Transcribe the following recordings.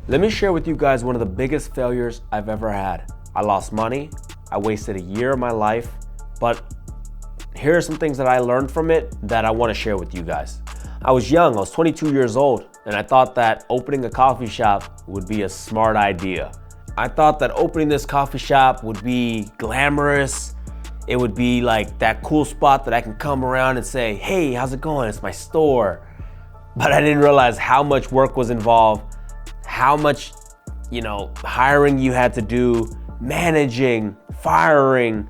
Let me share with you guys one of the biggest failures I've ever had. I lost money, I wasted a year of my life, but here are some things that I learned from it that I want to share with you guys. I was young, I was 22 years old, and I thought that opening a coffee shop would be a smart idea. I thought that opening this coffee shop would be glamorous. It would be like that cool spot that I can come around and say, hey, how's it going? It's my store. But I didn't realize how much work was involved, how much, hiring you had to do, managing, firing,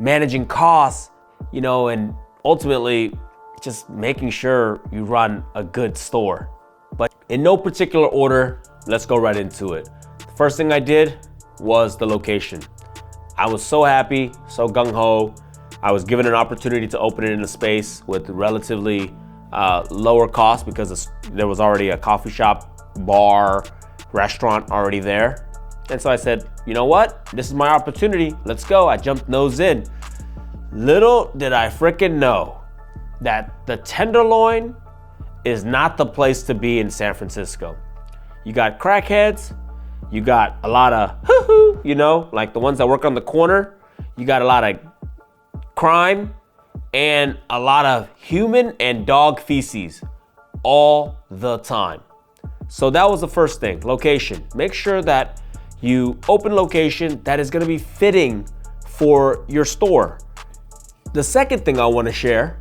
managing costs, and ultimately just making sure you run a good store. But in no particular order, let's go right into it. The first thing I did was the location. I was so happy, so gung-ho. I was given an opportunity to open it in a space with relatively lower cost because there was already a coffee shop, bar, restaurant already there. And so I said, you know what? This is my opportunity. Let's go. I jumped nose in. Little did I freaking know that the Tenderloin is not the place to be in San Francisco. You got crackheads, you got a lot of hoo-hoo, like the ones that work on the corner. You got a lot of crime and a lot of human and dog feces all the time. So that was the first thing, location. Make sure that you open location that is gonna be fitting for your store. The second thing I wanna share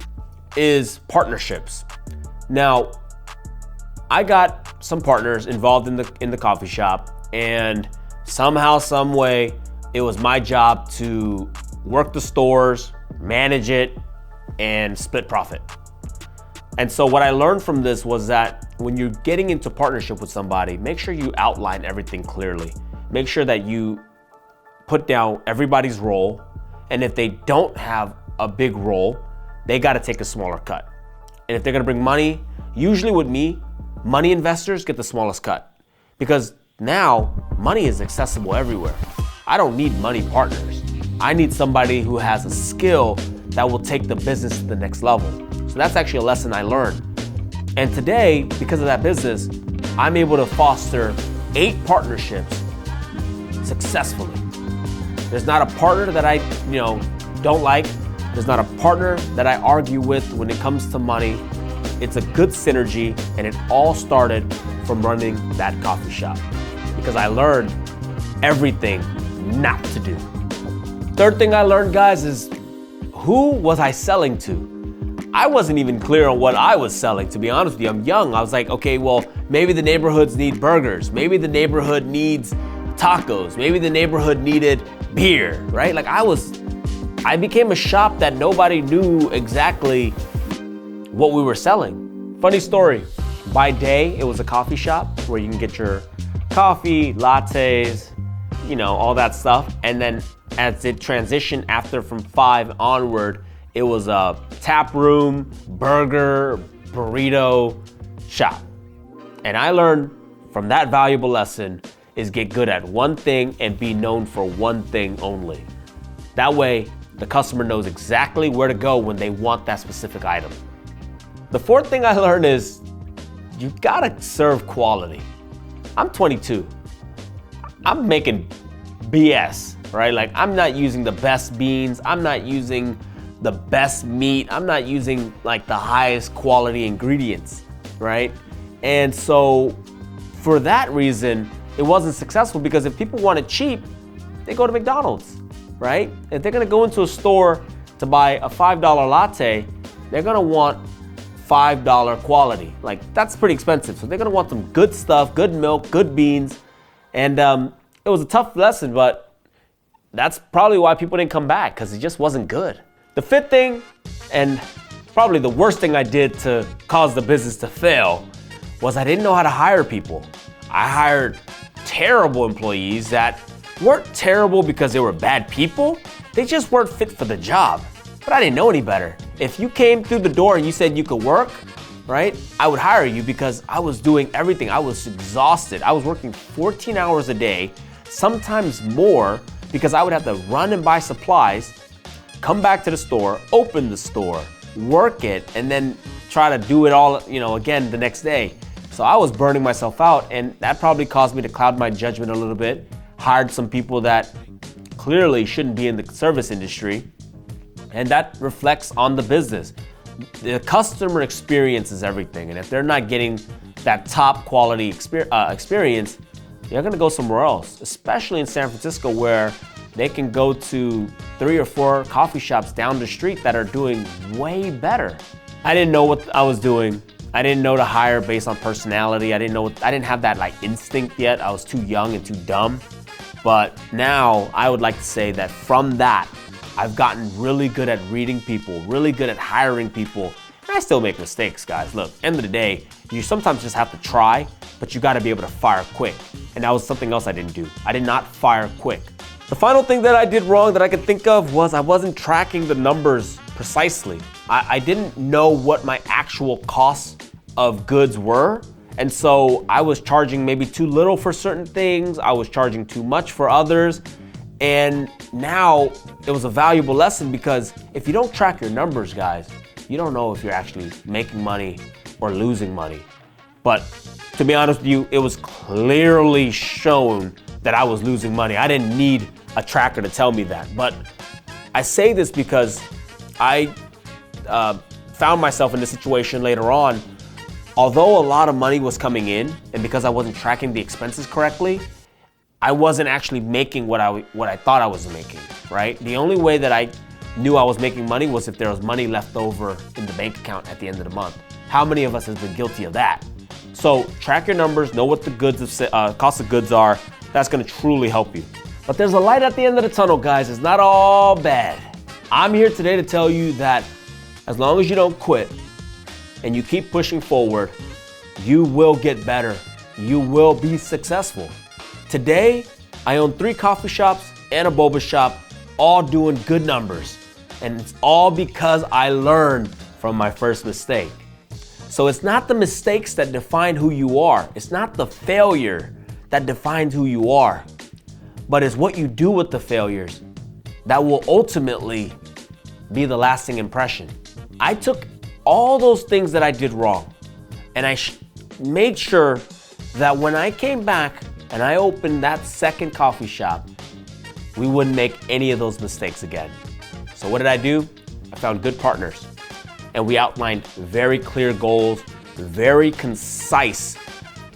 is partnerships. Now, I got some partners involved in the coffee shop, and somehow, some way, it was my job to work the stores, manage it, and split profit. And so what I learned from this was that when you're getting into partnership with somebody, make sure you outline everything clearly. Make sure that you put down everybody's role, and if they don't have a big role, they gotta take a smaller cut. And if they're gonna bring money, usually with me, money investors get the smallest cut because now money is accessible everywhere. I don't need money partners. I need somebody who has a skill that will take the business to the next level. So that's actually a lesson I learned. And today, because of that business, I'm able to foster 8 partnerships successfully. There's not a partner that I, don't like. There's not a partner that I argue with when it comes to money. It's a good synergy, and it all started from running that coffee shop because I learned everything not to do. Third thing I learned, guys, is who was I selling to? I wasn't even clear on what I was selling, to be honest with you. I'm young. I was like, okay, well, maybe the neighborhoods need burgers. Maybe the neighborhood needs tacos. Maybe the neighborhood needed beer, right? Like I became a shop that nobody knew exactly what we were selling. Funny story, by day, it was a coffee shop where you can get your coffee, lattes, all that stuff. And then as it transitioned from 5 onward, it was a tap room, burger, burrito shop. And I learned from that valuable lesson is get good at one thing and be known for one thing only. That way, the customer knows exactly where to go when they want that specific item. The fourth thing I learned is you gotta serve quality. I'm 22. I'm making BS, right? Like I'm not using the best beans. I'm not using the best meat. I'm not using like the highest quality ingredients, right? And so for that reason, it wasn't successful because if people want it cheap, they go to McDonald's, right? If they're gonna go into a store to buy a $5 latte, they're gonna want $5 quality. Like that's pretty expensive. So they're gonna want some good stuff, good milk, good beans. And it was a tough lesson, but that's probably why people didn't come back because it just wasn't good. The fifth thing, and probably the worst thing I did to cause the business to fail, was I didn't know how to hire people. I hired terrible employees that weren't terrible because they were bad people. They just weren't fit for the job. But I didn't know any better. If you came through the door and you said you could work, right, I would hire you because I was doing everything. I was exhausted. I was working 14 hours a day, sometimes more, because I would have to run and buy supplies, come back to the store, open the store, work it, and then try to do it all, again the next day. So I was burning myself out, and that probably caused me to cloud my judgment a little bit. Hired some people that clearly shouldn't be in the service industry, and that reflects on the business. The customer experience is everything, and if they're not getting that top quality experience, they're gonna go somewhere else, especially in San Francisco, where they can go to 3 or 4 coffee shops down the street that are doing way better. I didn't know what I was doing. I didn't know to hire based on personality. I didn't have that like instinct yet. I was too young and too dumb. But now I would like to say that from that, I've gotten really good at reading people, really good at hiring people. And I still make mistakes, guys. Look, end of the day, you sometimes just have to try, but you gotta be able to fire quick. And that was something else I didn't do. I did not fire quick. The final thing that I did wrong that I could think of was I wasn't tracking the numbers precisely. I didn't know what my actual costs of goods were. And so I was charging maybe too little for certain things. I was charging too much for others. And now it was a valuable lesson, because if you don't track your numbers, guys, you don't know if you're actually making money or losing money. But to be honest with you, it was clearly shown that I was losing money. I didn't need a tracker to tell me that. But I say this because I found myself in this situation later on. Although a lot of money was coming in, and because I wasn't tracking the expenses correctly, I wasn't actually making what I thought I was making, right? The only way that I knew I was making money was if there was money left over in the bank account at the end of the month. How many of us have been guilty of that? So track your numbers, know what the cost of goods are. That's gonna truly help you. But there's a light at the end of the tunnel, guys. It's not all bad. I'm here today to tell you that as long as you don't quit and you keep pushing forward, you will get better. You will be successful. Today, I own 3 coffee shops and a boba shop, all doing good numbers. And it's all because I learned from my first mistake. So it's not the mistakes that define who you are. It's not the failure that defines who you are. But it's what you do with the failures that will ultimately be the lasting impression. I took all those things that I did wrong, and I made sure that when I came back and I opened that second coffee shop, we wouldn't make any of those mistakes again. So what did I do? I found good partners, and we outlined very clear goals, very concise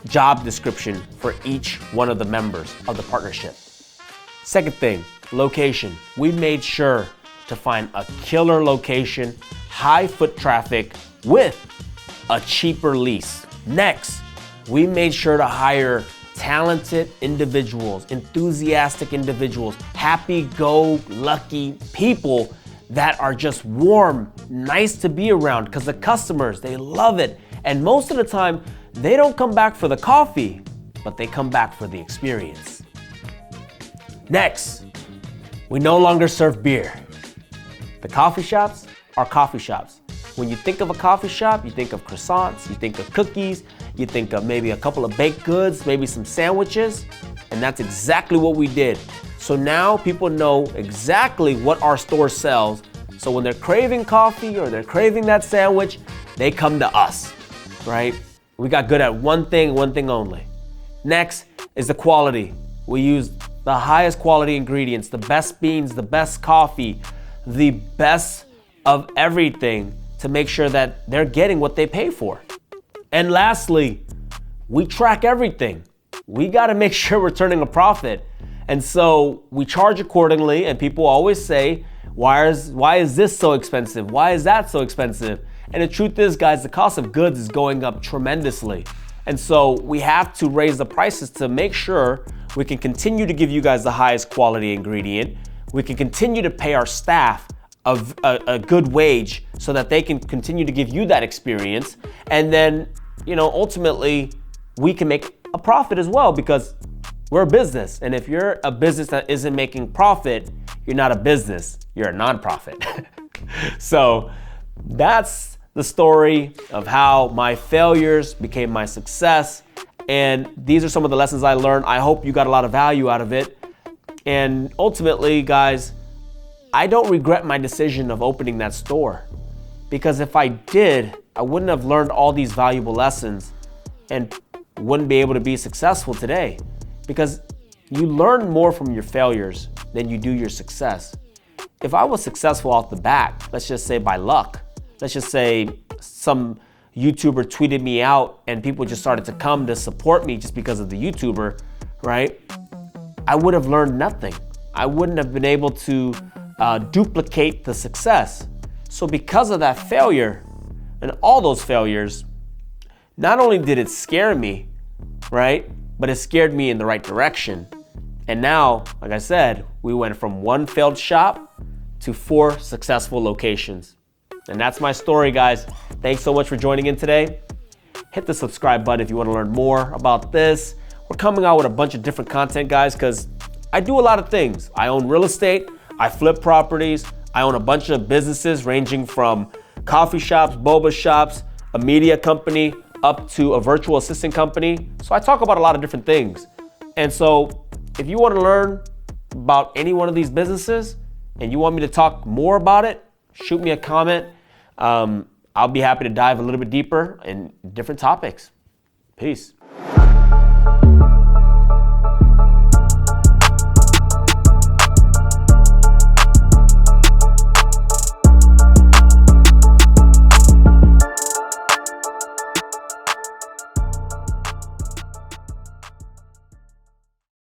job description for each one of the members of the partnership. Second thing, location. We made sure to find a killer location, high foot traffic with a cheaper lease. Next, we made sure to hire talented individuals, enthusiastic individuals, happy-go-lucky people that are just warm, nice to be around, because the customers, they love it. And most of the time, they don't come back for the coffee, but they come back for the experience. Next, we no longer serve beer. The coffee shops are coffee shops. When you think of a coffee shop, you think of croissants, you think of cookies, you think of maybe a couple of baked goods, maybe some sandwiches, and that's exactly what we did. So now people know exactly what our store sells. So when they're craving coffee or they're craving that sandwich, they come to us, right? We got good at one thing only. Next is the quality. We use the highest quality ingredients, the best beans, the best coffee, the best of everything to make sure that they're getting what they pay for. And lastly, we track everything. We gotta make sure we're turning a profit. And so we charge accordingly, and people always say, why is this so expensive? Why is that so expensive? And the truth is, guys, the cost of goods is going up tremendously. And so we have to raise the prices to make sure we can continue to give you guys the highest quality ingredient. We can continue to pay our staff a good wage so that they can continue to give you that experience. And then, ultimately, we can make a profit as well, because we're a business. And if you're a business that isn't making profit, you're not a business, you're a nonprofit. So that's the story of how my failures became my success. And these are some of the lessons I learned. I hope you got a lot of value out of it. And ultimately, guys, I don't regret my decision of opening that store, because if I did, I wouldn't have learned all these valuable lessons and wouldn't be able to be successful today, because you learn more from your failures than you do your success. If I was successful off the bat, let's just say by luck, let's just say some YouTuber tweeted me out and people just started to come to support me just because of the YouTuber, right? I would have learned nothing. I wouldn't have been able to duplicate the success. So because of that failure and all those failures, not only did it scare me, right, but it scared me in the right direction. And now, like I said, we went from one failed shop to 4 successful locations. And that's my story, guys. Thanks so much for joining in today. Hit the subscribe button if you want to learn more about this. We're coming out with a bunch of different content, guys, because I do a lot of things. I own real estate, I flip properties, I own a bunch of businesses ranging from coffee shops, boba shops, a media company, up to a virtual assistant company. So I talk about a lot of different things. And so if you want to learn about any one of these businesses and you want me to talk more about it, shoot me a comment. I'll be happy to dive a little bit deeper in different topics. Peace.